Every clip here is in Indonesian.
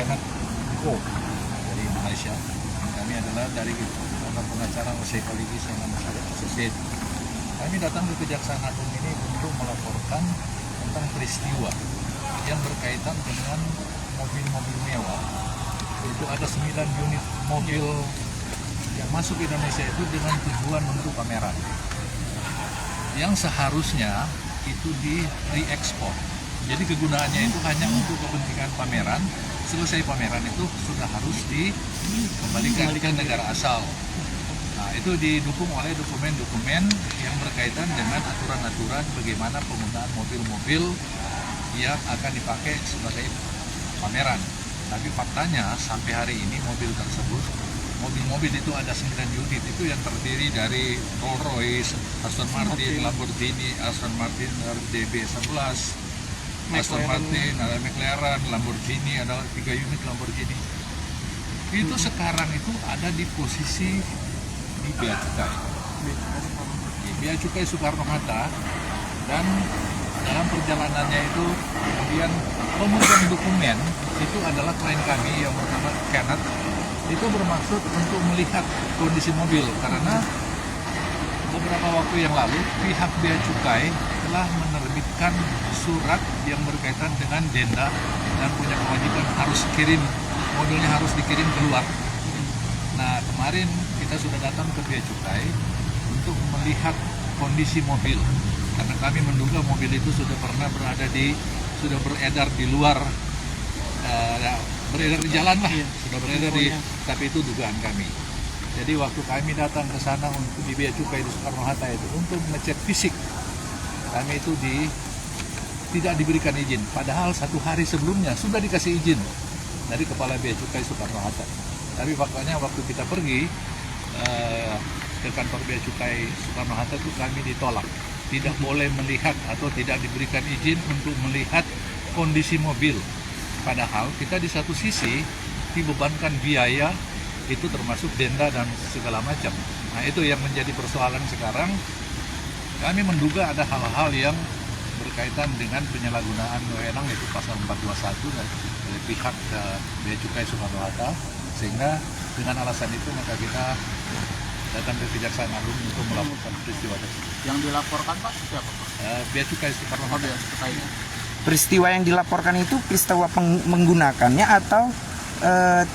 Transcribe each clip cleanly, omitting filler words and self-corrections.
Kenneth Ko dari Malaysia. Kami adalah dari pengacara Psychologist and Associate. Kami datang ke Kejaksaan Agung ini untuk melaporkan tentang peristiwa yang berkaitan dengan mobil-mobil mewah. Itu ada 9 unit mobil yang masuk ke Indonesia itu dengan tujuan untuk pameran. Yang seharusnya itu di re-export. Jadi kegunaannya itu hanya untuk kepentingan pameran. Selesai pameran itu sudah harus dikembalikan ke negara asal. Nah, itu didukung oleh dokumen-dokumen yang berkaitan dengan aturan-aturan bagaimana penggunaan mobil-mobil yang akan dipakai sebagai pameran. Tapi faktanya sampai hari ini mobil-mobil itu ada 9 unit itu yang terdiri dari Rolls Royce, Aston Martin, Lamborghini, Aston Martin DB11, Aston Martin, ada McLaren, Lamborghini, ada 3 unit Lamborghini. Itu sekarang itu ada di posisi di Bea Cukai. Di Bea Cukai Soekarno-Hatta, dan dalam perjalanannya itu kemudian pemegang dokumen itu adalah klien kami yang bernama Kenneth. Itu bermaksud untuk melihat kondisi mobil karena beberapa waktu yang lalu pihak Bea Cukai telah menerbitkan surat yang berkaitan dengan denda dan punya kewajiban harus mobilnya harus dikirim keluar. Nah, kemarin kita sudah datang ke Bea Cukai untuk melihat kondisi mobil karena kami menduga mobil itu sudah beredar di luar, beredar di jalan lah, sudah beredar tapi itu dugaan kami. Jadi waktu kami datang ke sana untuk di Bea Cukai di Soekarno-Hatta itu untuk ngecek fisik, kami itu tidak diberikan izin. Padahal 1 hari sebelumnya sudah dikasih izin dari Kepala Bea Cukai Soekarno-Hatta. Tapi faktanya waktu kita pergi ke kantor Bea Cukai Soekarno-Hatta itu kami ditolak. Tidak boleh melihat atau tidak diberikan izin untuk melihat kondisi mobil. Padahal kita di satu sisi dibebankan biaya, itu termasuk denda dan segala macam. Nah, itu yang menjadi persoalan sekarang. Kami menduga ada hal-hal yang berkaitan dengan penyalahgunaan wewenang, yaitu pasal 421 dari pihak Bea Cukai Soekarno-Hatta, sehingga dengan alasan itu maka kita datang ke Kejaksaan Agung untuk melaporkan peristiwa tersebut. Yang dilaporkan Pak siapa Pak? Bea Cukai Soekarno-Hatta. Peristiwa yang dilaporkan itu peristiwa menggunakannya atau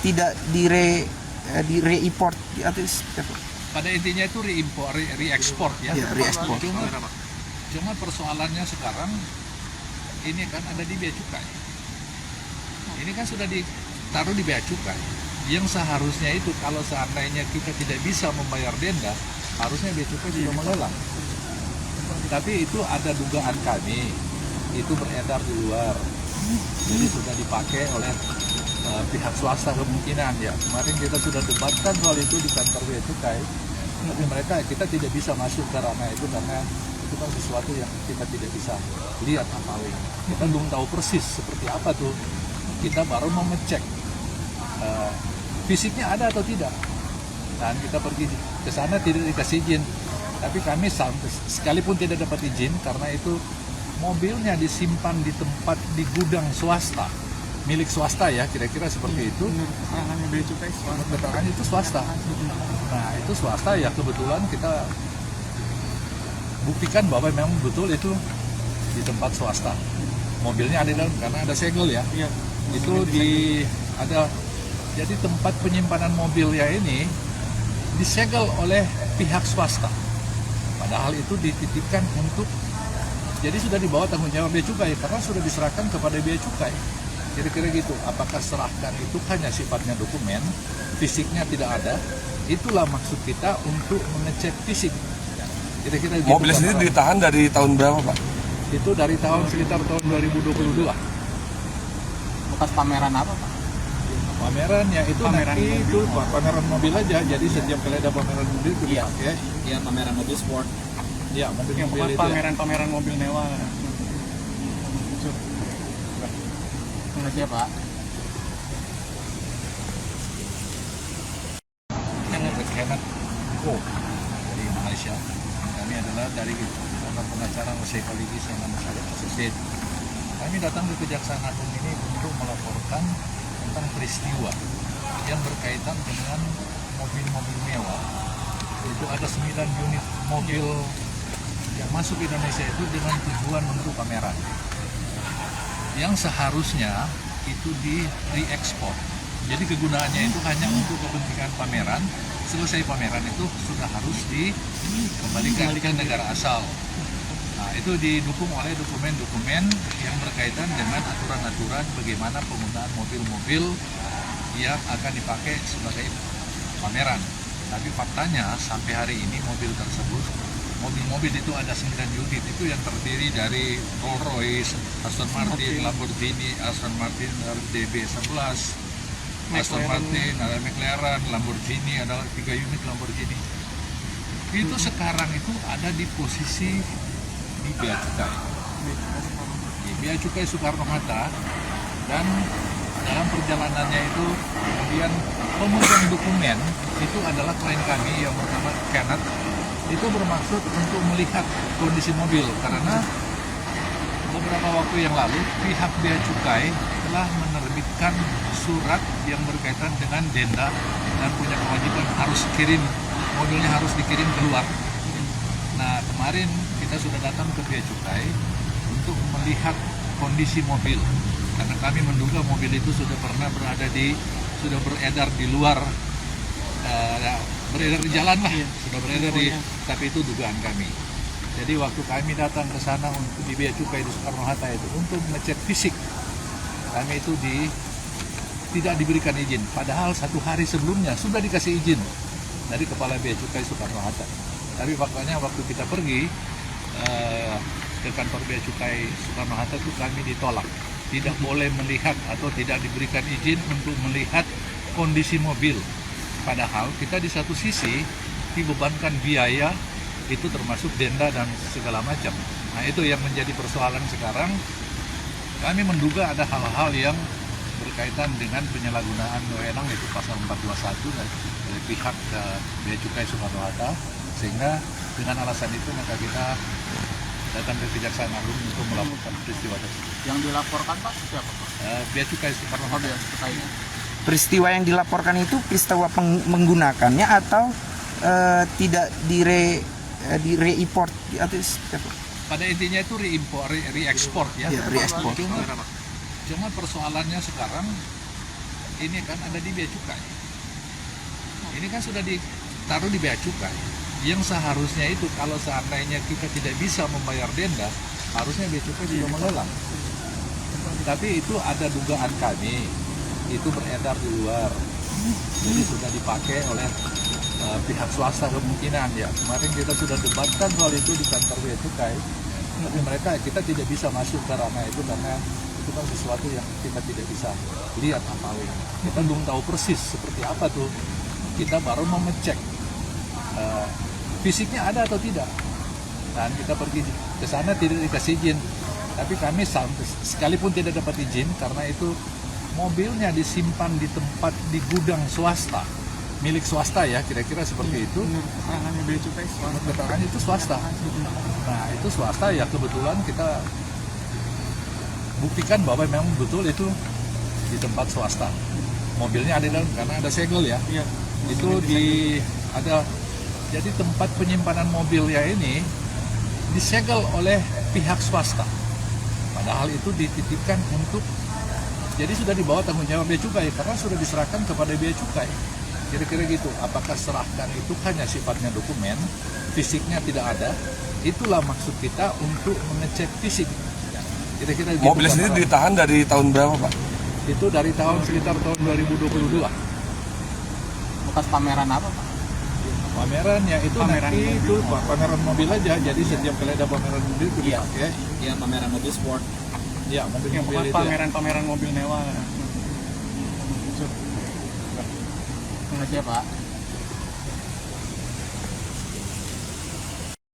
tidak re-import atau pada intinya itu re-export ya. Re-export. Cuma persoalannya sekarang ini kan ada di Bea Cukai. Ini kan sudah ditaruh di Bea Cukai. Yang seharusnya itu kalau seandainya kita tidak bisa membayar denda, harusnya Bea Cukai sudah melelang. Tapi itu ada dugaan kami, itu beredar di luar. Jadi sudah dipakai oleh pihak swasta kemungkinan ya. Kemarin kita sudah debatkan soal itu di kantor Bea Cukai. Tapi kita tidak bisa masuk ke ranah itu karena itu kan sesuatu yang kita tidak bisa lihat apalagi. Kita belum tahu persis seperti apa tuh. Kita baru mau ngecek fisiknya ada atau tidak. Dan kita pergi ke sana tidak dikasih izin. Tapi kami sekalipun tidak dapat izin karena itu mobilnya disimpan di tempat di gudang swasta, milik swasta ya, kira-kira seperti itu. Keterangannya Bea Cukai swasta. Keterangannya itu swasta. Nah, itu swasta ya, kebetulan kita buktikan bahwa memang betul itu di tempat swasta. Mobilnya ada di dalam karena ada segel ya. Iya. Itu jadi tempat penyimpanan mobil ya ini disegel oleh pihak swasta. Padahal itu dititipkan untuk, jadi sudah dibawa tanggung jawab Bea Cukai karena sudah diserahkan kepada Bea Cukai. Kira-kira gitu. Apakah serahkan itu hanya sifatnya dokumen, fisiknya tidak ada? Itulah maksud kita untuk mengecek fisik. Kira-kira gitu. Mobil sendiri ditahan dari tahun berapa Pak? Itu dari sekitar tahun 2022. Bekas pameran apa Pak? Pameran ya itu Pameran nanti mobil. itu pameran mobil aja. Jadi setiap kali ada pameran mobil itu dipakai. Iya, pameran mobil sport. Ya, mobil-mobil Bukan itu. pameran mobil mewah. Terima kasih ya Pak. Kenneth Ko dari Malaysia. Kami adalah dari pengacara Psychologist and Associate. Kami datang ke Kejaksaan Agung ini untuk melaporkan tentang peristiwa yang berkaitan dengan mobil-mobil mewah. Itu ada 9 unit mobil yang masuk Indonesia itu dengan tujuan untuk pameran. Yang seharusnya itu di re-ekspor. Jadi kegunaannya itu hanya untuk kepentingan pameran. Selesai pameran itu sudah harus dikembalikan ke negara asal. Nah, itu didukung oleh dokumen-dokumen yang berkaitan dengan aturan-aturan bagaimana penggunaan mobil-mobil yang akan dipakai sebagai pameran. Tapi faktanya sampai hari ini mobil-mobil itu ada 9 unit, itu yang terdiri dari Rolls Royce, Aston Martin, Lamborghini, Aston Martin DB11, Aston Martin, ada McLaren, Lamborghini, ada 3 unit Lamborghini. Itu sekarang itu ada di posisi di Bea Cukai. Di Bea Cukai Soekarno-Hatta, dan dalam perjalanannya itu kemudian pemegang dokumen itu adalah klien kami yang bernama Kenneth. Itu bermaksud untuk melihat kondisi mobil karena beberapa waktu yang lalu pihak Bea Cukai telah menerbitkan surat yang berkaitan dengan denda dan punya kewajiban harus mobilnya harus dikirim keluar. Nah, kemarin kita sudah datang ke Bea Cukai untuk melihat kondisi mobil karena kami menduga mobil itu sudah beredar di luar, beredar di jalan lah, sudah beredar tapi itu dugaan kami. Jadi waktu kami datang ke sana untuk di Bea Cukai di Soekarno-Hatta itu untuk ngecek fisik, kami itu tidak diberikan izin. Padahal 1 hari sebelumnya sudah dikasih izin dari Kepala Bea Cukai Soekarno-Hatta. Tapi faktanya waktu kita pergi ke kantor Bea Cukai Soekarno-Hatta itu kami ditolak. Tidak boleh melihat atau tidak diberikan izin untuk melihat kondisi mobil. Padahal kita di satu sisi dibebankan biaya, itu termasuk denda dan segala macam. Nah, itu yang menjadi persoalan sekarang. Kami menduga ada hal-hal yang berkaitan dengan penyalahgunaan wewenang, itu pasal 421 dari pihak Bea Cukai Soekarno-Hatta, sehingga dengan alasan itu maka kita datang ke Kejaksaan Agung untuk melakukan peristiwa tersebut. Yang dilaporkan Pak siapa Pak? Bea Cukai Soekarno-Hatta. Peristiwa yang dilaporkan itu peristiwa menggunakannya atau tidak re-import atau Pada intinya itu re-ekspor ya. Re-ekspor. Cuma persoalannya sekarang ini kan ada di Bea Cukai. Ini kan sudah ditaruh di Bea Cukai. Yang seharusnya itu kalau seandainya kita tidak bisa membayar denda, harusnya Bea Cukai juga melelang. Tapi itu ada dugaan kami, itu beredar di luar. Jadi sudah dipakai oleh pihak swasta kemungkinan ya. Kemarin kita sudah debatkan soal itu di kantor Bea Cukai. Tapi kita tidak bisa masuk ke ranah itu karena itu kan sesuatu yang kita tidak bisa lihat apalagi. Kita belum tahu persis seperti apa tuh. Kita baru mau ngecek fisiknya ada atau tidak. Dan kita pergi ke sana tidak dikasih izin. Tapi kami sekalipun tidak dapat izin karena itu mobilnya disimpan di tempat di gudang swasta, milik swasta ya, kira-kira seperti itu. Keterangannya Bea Cukai swasta. Keterangannya itu swasta. Nah, itu swasta ya, kebetulan kita buktikan bahwa memang betul itu di tempat swasta. Mobilnya ada di dalam karena ada segel ya. Iya. Itu jadi tempat penyimpanan mobilnya ini disegel oleh pihak swasta. Padahal itu dititipkan untuk, jadi sudah dibawa tanggung jawab Bea Cukai karena sudah diserahkan kepada Bea Cukai. Kira-kira gitu. Apakah serahkan itu hanya sifatnya dokumen, fisiknya tidak ada? Itulah maksud kita untuk mengecek fisik. Kira-kira gitu. Mobil sendiri ditahan dari tahun berapa Pak? Itu dari sekitar tahun 2022. Bekas pameran apa Pak? Pameran ya itu Pameran nanti mobil. itu pameran mobil aja. Jadi setiap kali ada pameran mobil itu dipakai. Iya, pameran mobil sport. Ya, mobil itu ya. Pameran mobil mewah. Terima kasih ya Pak.